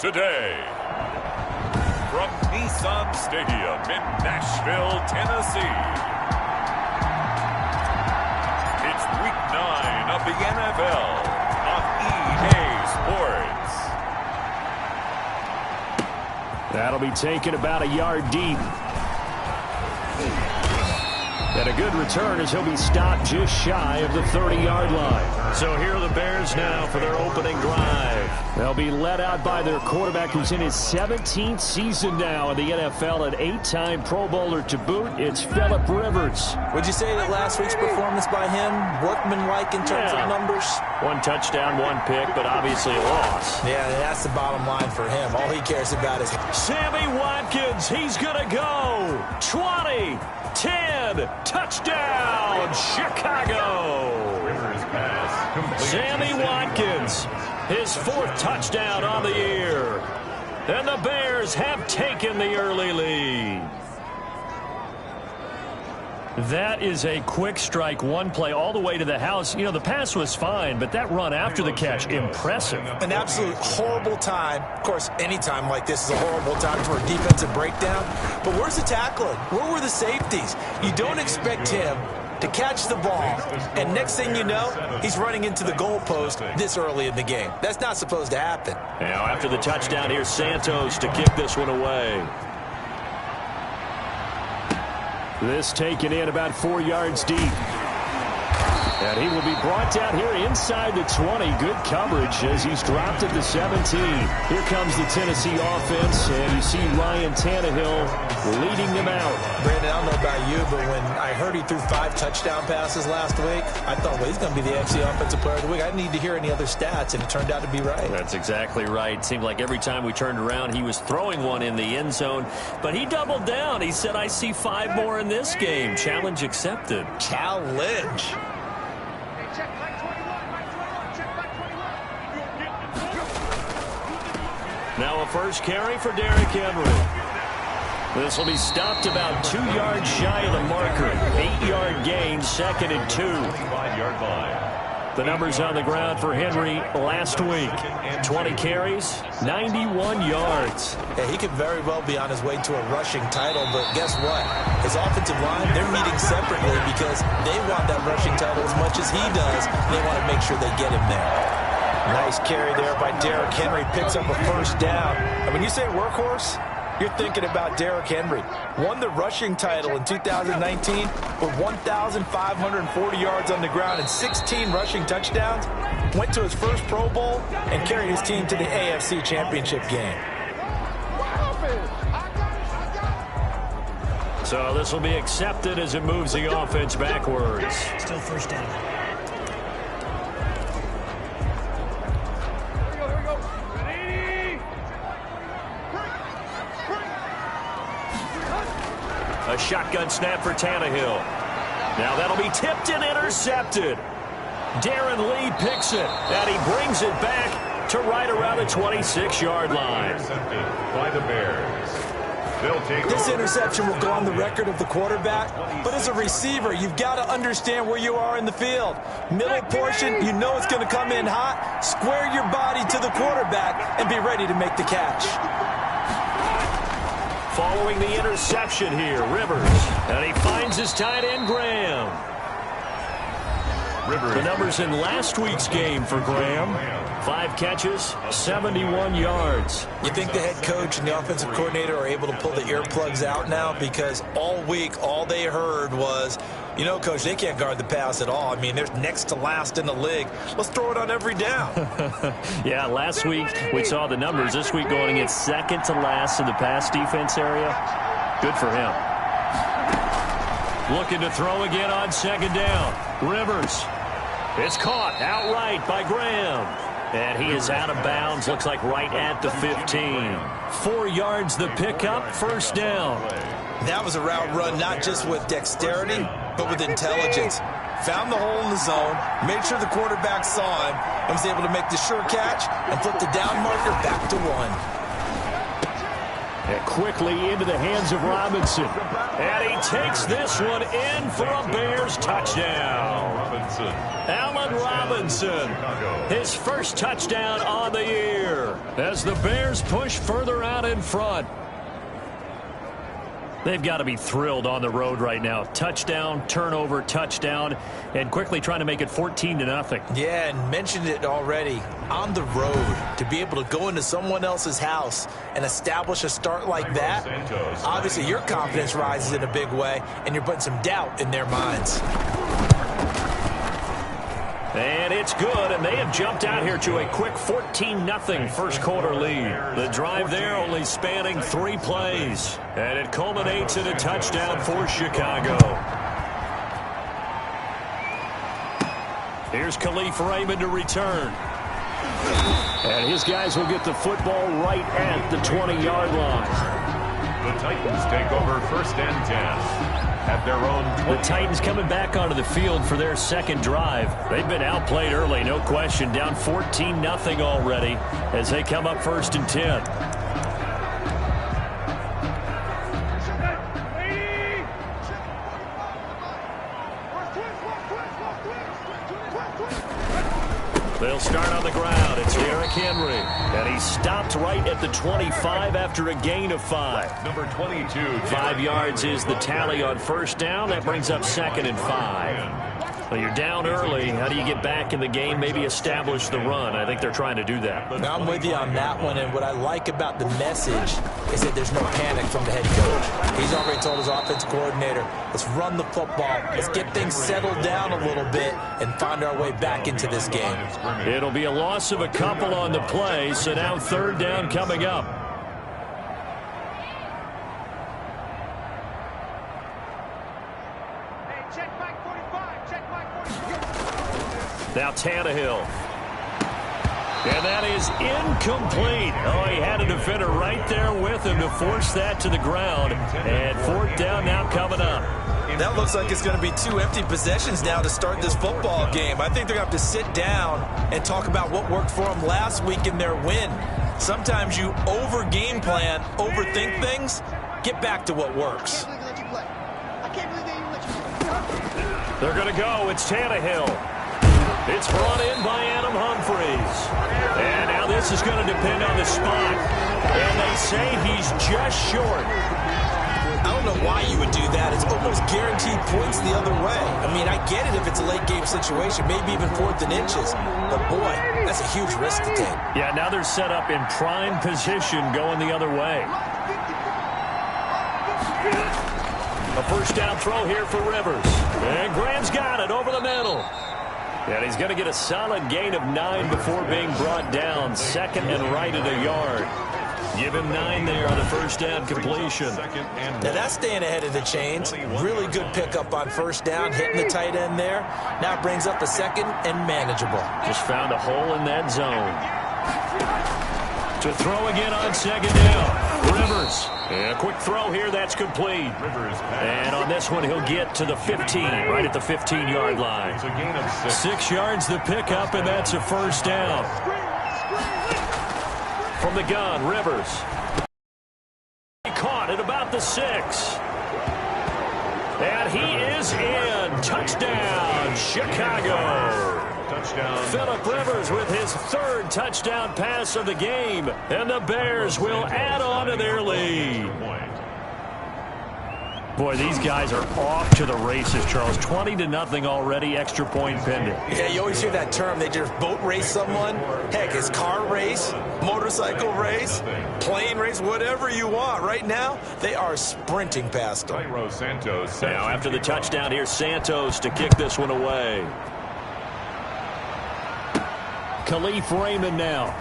today. From Nissan Stadium in Nashville, Tennessee, it's Week 9 of the NFL on EA Sports. That'll be taken about a yard deep. And a good return as he'll be stopped just shy of the 30-yard line. So here are the Bears now for their opening drive. They'll be led out by their quarterback who's in his 17th season now in the NFL, an 8-time Pro Bowler to boot. It's Phillip Rivers. Would you say that last week's performance by him, workmanlike in terms of numbers? 1 touchdown, 1 pick, but obviously a loss. Yeah, that's the bottom line for him. All he cares about is... Sammy Watkins, he's going to go. 20, 10, touchdown, Chicago. Sammy Watkins, his 4th touchdown on the year. And the Bears have taken the early lead. That is a quick strike, 1 play all the way to the house. You know, the pass was fine, but that run after the catch, impressive. An absolute horrible time. Of course, any time like this is a horrible time for a defensive breakdown. But where's the tackling? Where were the safeties? You don't expect him to catch the ball, and next thing you know, he's running into the goalpost this early in the game. That's not supposed to happen. Now, after the touchdown, here's Santos to kick this one away. This taken in about 4 yards deep. And he will be brought down here inside the 20. Good coverage as he's dropped at the 17. Here comes the Tennessee offense, and you see Ryan Tannehill leading them out. Brandon, I don't know about you, but when I heard he threw 5 touchdown passes last week, I thought, well, he's going to be the AFC Offensive Player of the Week. I didn't need to hear any other stats, and it turned out to be right. That's exactly right. It seemed like every time we turned around, he was throwing one in the end zone. But he doubled down. He said, I see 5 more in this game. Challenge accepted. Challenge. Now a first carry for Derrick Henry. This will be stopped about 2 yards shy of the marker. 8-yard gain, 2nd and 2. 5-yard line. The numbers on the ground for Henry last week. 20 carries, 91 yards. Yeah, he could very well be on his way to a rushing title, but guess what? His offensive line, they're meeting separately because they want that rushing title as much as he does. They want to make sure they get him there. Nice carry there by Derrick Henry. Picks up a first down. And when you say workhorse, you're thinking about Derrick Henry. Won the rushing title in 2019 with 1,540 yards on the ground and 16 rushing touchdowns. Went to his first Pro Bowl and carried his team to the AFC Championship game. So this will be accepted as it moves the offense backwards. Still first down. A shotgun snap for Tannehill. Now that'll be tipped and intercepted. Darren Lee picks it, and he brings it back to right around the 26-yard line. By the Bears. This interception will go on the record of the quarterback, but as a receiver, you've got to understand where you are in the field. Middle portion, you know it's going to come in hot. Square your body to the quarterback and be ready to make the catch. Following the interception here, Rivers. And he finds his tight end, Graham. The numbers in last week's game for Graham. 5 catches, 71 yards. You think the head coach and the offensive coordinator are able to pull the earplugs out now? Because all week, all they heard was, you know, Coach, they can't guard the pass at all. I mean, they're next to last in the league. Let's throw it on every down. Yeah, last week we saw the numbers. This week going against second to last in the pass defense area. Good for him. Looking to throw again on 2nd down. Rivers. It's caught outright by Graham. And he is out of bounds. Looks like right at the 15. 4 yards the pickup. First down. That was a route run not just with dexterity, but with intelligence. Found the hole in the zone, made sure the quarterback saw him, and was able to make the sure catch and flip the down marker back to 1. And quickly into the hands of Robinson. And he takes this one in for a Bears touchdown. Allen Robinson, his first touchdown on the year as the Bears push further out in front. They've got to be thrilled on the road right now. Touchdown, turnover, touchdown, and quickly trying to make it 14-0. Yeah, and mentioned it already. On the road, to be able to go into someone else's house and establish a start like that, obviously your confidence rises in a big way, and you're putting some doubt in their minds. And it's good, and they have jumped out here to a quick 14-0 first quarter lead. The drive there only spanning 3 plays, and it culminates in a touchdown for Chicago. Here's Khalif Raymond to return. And his guys will get the football right at the 20-yard line. The Titans take over 1st and 10. At their own 20. The Titans coming back onto the field for their second drive. They've been outplayed early, no question. Down 14-0 already as they come up 1st and 10. They'll start on the ground. It's Derrick Henry. And he stopped right at the 25 after a gain of 5. Number 22. 5 yards is the tally on first down. That brings up 2nd and 5. Well, you're down early. How do you get back in the game, maybe establish the run? I think they're trying to do that. Now, I'm with you on that one, and what I like about the message is that there's no panic from the head coach. He's already told his offensive coordinator, let's run the football, let's get things settled down a little bit and find our way back into this game. It'll be a loss of a couple on the play, so now 3rd down coming up. Now Tannehill. And that is incomplete. Oh, he had a defender right there with him to force that to the ground. And 4th down now coming up. That looks like it's going to be 2 empty possessions now to start this football game. I think they're going to have to sit down and talk about what worked for them last week in their win. Sometimes you over-game plan, overthink things. Get back to what works. They're going to go. It's Tannehill. It's brought in by Adam Humphries. And now this is going to depend on the spot. And they say he's just short. I don't know why you would do that. It's almost guaranteed points the other way. I mean, I get it if it's a late game situation, maybe even 4th and inches. But boy, that's a huge risk to take. Yeah, now they're set up in prime position going the other way. A first down throw here for Rivers. And Graham's got it over the middle. And he's going to get a solid gain of 9 before being brought down. 2nd and right at a yard. Give him 9 there on the first down completion. Now that's staying ahead of the chains. Really good pickup on first down, hitting the tight end there. Now brings up a 2nd and manageable. Just found a hole in that zone. To throw again on 2nd down. Rivers. And a quick throw here, that's complete. And on this one, he'll get to the 15, right at the 15-yard line. 6 yards the pickup, and that's a first down. From the gun, Rivers. He caught at about the 6. And he is in. Touchdown, Chicago. Phillip Rivers with his 3rd touchdown pass of the game. And the Bears will add on to their lead. Boy, these guys are off to the races, Charles. 20-0 already, extra point pending. Yeah, you always hear that term. They just boat race someone. Heck, it's car race, motorcycle race, plane race, whatever you want. Right now, they are sprinting past them. Now, after the touchdown, here's Santos to kick this one away. Khalif Raymond now.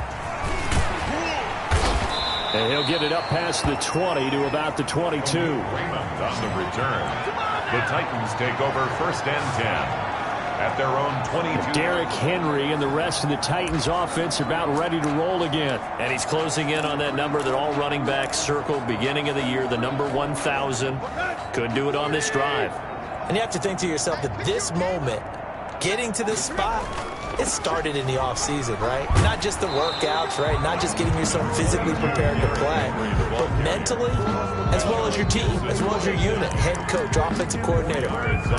And he'll get it up past the 20 to about the 22. Raymond on the return. The Titans take over 1st and 10 at their own 22. Derrick Henry and the rest of the Titans offense are about ready to roll again. And he's closing in on that number that all running backs circled beginning of the year, the number 1,000. Could do it on this drive. And you have to think to yourself that this moment, getting to this spot, it started in the offseason, right? Not just the workouts, right? Not just getting yourself physically prepared to play, but mentally, as well as your team, as well as your unit, head coach, offensive coordinator.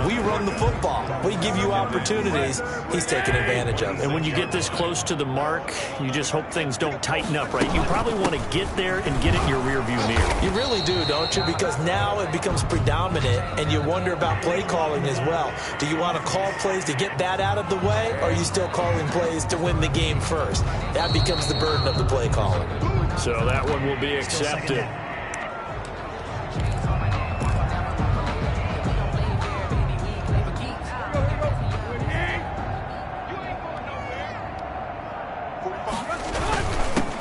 We run the football. We give you opportunities. He's taking advantage of it. And when you get this close to the mark, you just hope things don't tighten up, right? You probably want to get there and get it in your rearview mirror. You really do, don't you? Because now it becomes predominant, and you wonder about play calling as well. Do you want to call plays to get that out of the way, or are you still calling plays to win the game first? That becomes the burden of the play calling. So that one will be accepted.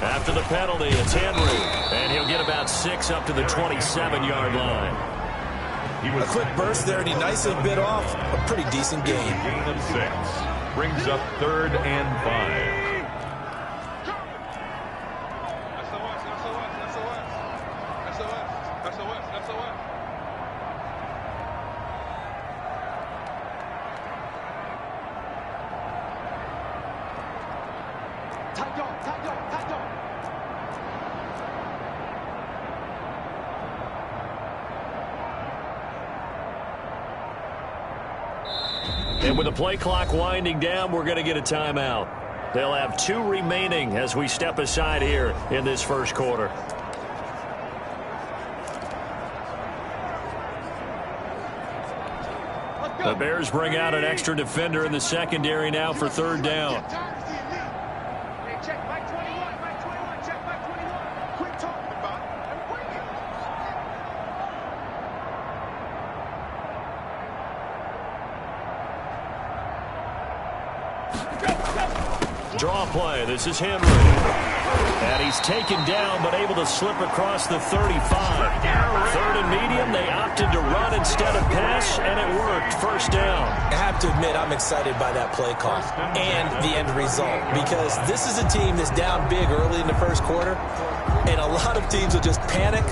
After the penalty, it's Henry, and he'll get about 6 up to the 27-yard line. A quick burst there, and he nicely bit off a pretty decent gain. Gain of 6 brings up 3rd and 5. And with the play clock winding down, we're going to get a timeout. They'll have 2 remaining as we step aside here in this first quarter. The Bears bring out an extra defender in the secondary now for 3rd down. Draw play. This is Henry. And he's taken down, but able to slip across the 35. 3rd and medium. They opted to run instead of pass, and it worked. 1st down. I have to admit, I'm excited by that play call and the end result, because this is a team that's down big early in the first quarter, and a lot of teams will just panic.